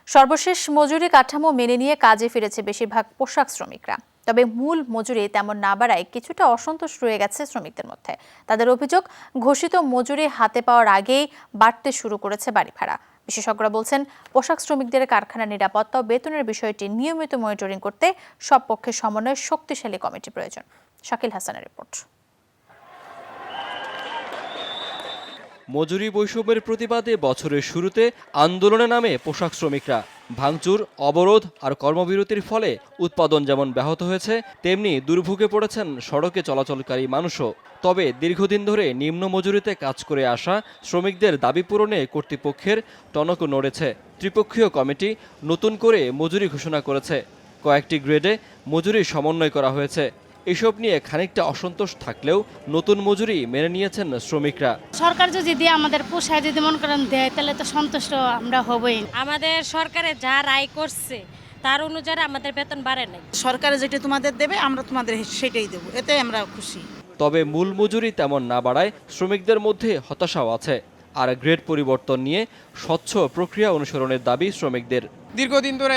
সর্বশেষ মজুরি কাঠামো মেনে নিয়ে কাজে ফিরেছে বেশিরভাগ পোশাক শ্রমিকরা। তবে মূল মজুরি তেমন না বাড়ায় কিছুটা অসন্তোষ রয়ে গেছে শ্রমিকদের মধ্যে। তাদের অভিযোগ, ঘোষিত মজুরি হাতে পাওয়ার আগেই বাড়তে শুরু করেছে বাড়ি ভাড়া। বিশেষজ্ঞরা বলছেন, পোশাক শ্রমিকদের কারখানা নিরাপত্তা ও বেতনের বিষয়টি নিয়মিত মনিটরিং করতে সব পক্ষের সমন্বয়ে শক্তিশালী কমিটি প্রয়োজন। শাকিল হাসানের রিপোর্ট। মজুরি বৈষম্যের প্রতিবাদে বছরের শুরুতে আন্দোলনে নামে পোশাক শ্রমিকরা। ভাঙচুর, অবরোধ আর কর্মবিরতির ফলে উৎপাদন যেমন ব্যাহত হয়েছে, তেমনি দুর্ভোগে পড়েছেন সড়কে চলাচলকারী মানুষও। তবে দীর্ঘদিন ধরে নিম্ন মজুরিতে কাজ করে আসা শ্রমিকদের দাবি পূরণে কর্তৃপক্ষের টনকও নড়েছে। ত্রিপক্ষীয় কমিটি নতুন করে মজুরি ঘোষণা করেছে। কয়েকটি গ্রেডে মজুরি সমন্বয় করা হয়েছে। এসব নিয়ে খানিকটা অসন্তোষ থাকলেও নতুন মজুরি মেনে নিয়েছেন শ্রমিকরা। সরকার যদি দিয়ে আমাদের পোষায় যদি মনে করেন দেয়, তাহলে তো সন্তুষ্ট আমরা হবই। আমাদের সরকারে যা রায় করছে তার অনুযায়ী আমাদের বেতন বাড়ে নাই। সরকারে যেটা তোমাদের দেবে আমরা তোমাদের সেটাই দেবো, এতে আমরা খুশি। তবে মূল মজুরি তেমন না বাড়ায় শ্রমিকদের মধ্যে হতাশাও আছে। আর গ্রেড পরিবর্তন নিয়ে স্বচ্ছ প্রক্রিয়া অনুসরণের দাবি শ্রমিকদের। দীর্ঘদিন ধরে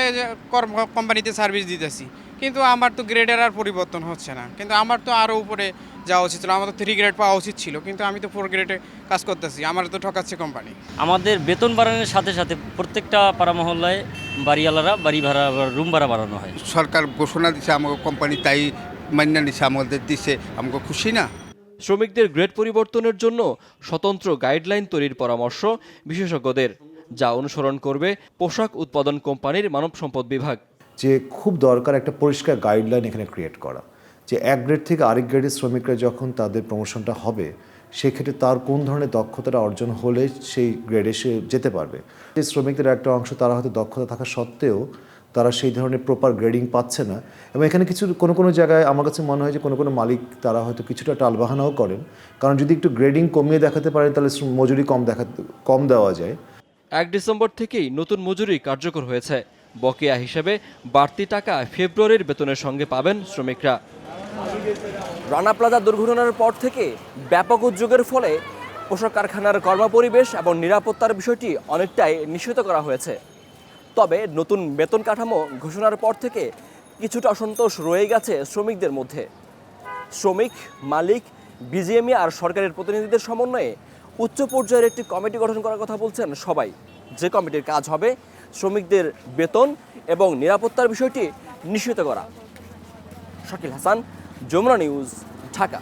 কোম্পানিতে সার্ভিস দিতেছি, কিন্তু আমার তো গ্রেডের আর পরিবর্তন হচ্ছে না। কিন্তু আমার তো আরও উপরে যাওয়া উচিত ছিল, আমার তো 3 গ্রেড পাওয়া উচিত ছিল, কিন্তু আমি তো 4 গ্রেডে কাজ করতেছি। আমার তো ঠকাচ্ছে কোম্পানি। আমাদের বেতন বাড়ানোর সাথে সাথে প্রত্যেকটা পাড়া মহল্লায় বাড়িওয়ালারা বাড়ি ভাড়া, রুম ভাড়া বাড়ানো হয়। সরকার ঘোষণা দিচ্ছে, আমাকে কোম্পানি তাই মান্য নিচ্ছে, আমাদের দিচ্ছে, আমাকে খুশি না। শ্রমিকদের গ্রেড পরিবর্তনের জন্য স্বতন্ত্র গাইডলাইন তৈরির পরামর্শ বিশেষজ্ঞদের, যা অনুসরণ করবে পোশাক উৎপাদন কোম্পানির মানব সম্পদ বিভাগ। যে খুব দরকার একটা পরিষ্কার গাইডলাইন এখানে ক্রিয়েট করা, যে এক গ্রেড থেকে আরেক গ্রেডের শ্রমিকরা যখন তাদের প্রমোশনটা হবে, সেক্ষেত্রে তার কোন ধরনের দক্ষতাটা অর্জন হলে সেই গ্রেডে সে যেতে পারবে। যে শ্রমিকদের একটা অংশ তারা হয়তো দক্ষতা থাকা সত্ত্বেও তারা সেই ধরনের প্রপার গ্রেডিং পাচ্ছে না, এবং এখানে কিছু কোনো জায়গায় আমার কাছে মনে হয় যে কোনো মালিক তারা হয়তো কিছুটা টালবাহানাও করেন, কারণ যদি একটু গ্রেডিং কমিয়ে দেখাতে পারেন তাহলে মজুরি কম দেওয়া যায়। 1 ডিসেম্বর থেকেই নতুন মজুরি কার্যকর হয়েছে। বকেয়া হিসেবে বাড়তি টাকা ফেব্রুয়ারির বেতনের সঙ্গে পাবেন শ্রমিকরা। রানা প্লাজা দুর্ঘটনার পর থেকে ব্যাপক উদ্যোগের ফলে পোশাক কারখানার কর্মপরিবেশ এবং নিরাপত্তার বিষয়টি অনেকটাই নিশ্চিত করা হয়েছে। তবে নতুন বেতন কাঠামো ঘোষণার পর থেকে কিছুটা অসন্তোষ রয়ে গেছে শ্রমিকদের মধ্যে। শ্রমিক, মালিক, বিজিএমই আর সরকারের প্রতিনিধিদের সমন্বয়ে উচ্চ পর্যায়ের একটি কমিটি গঠন করার কথা বলছেন সবাই, যে কমিটির কাজ হবে শ্রমিকদের বেতন এবং নিরাপত্তার বিষয়টি নিশ্চিত করা। শাকিল হাসান, যমুনা নিউজ, ঢাকা।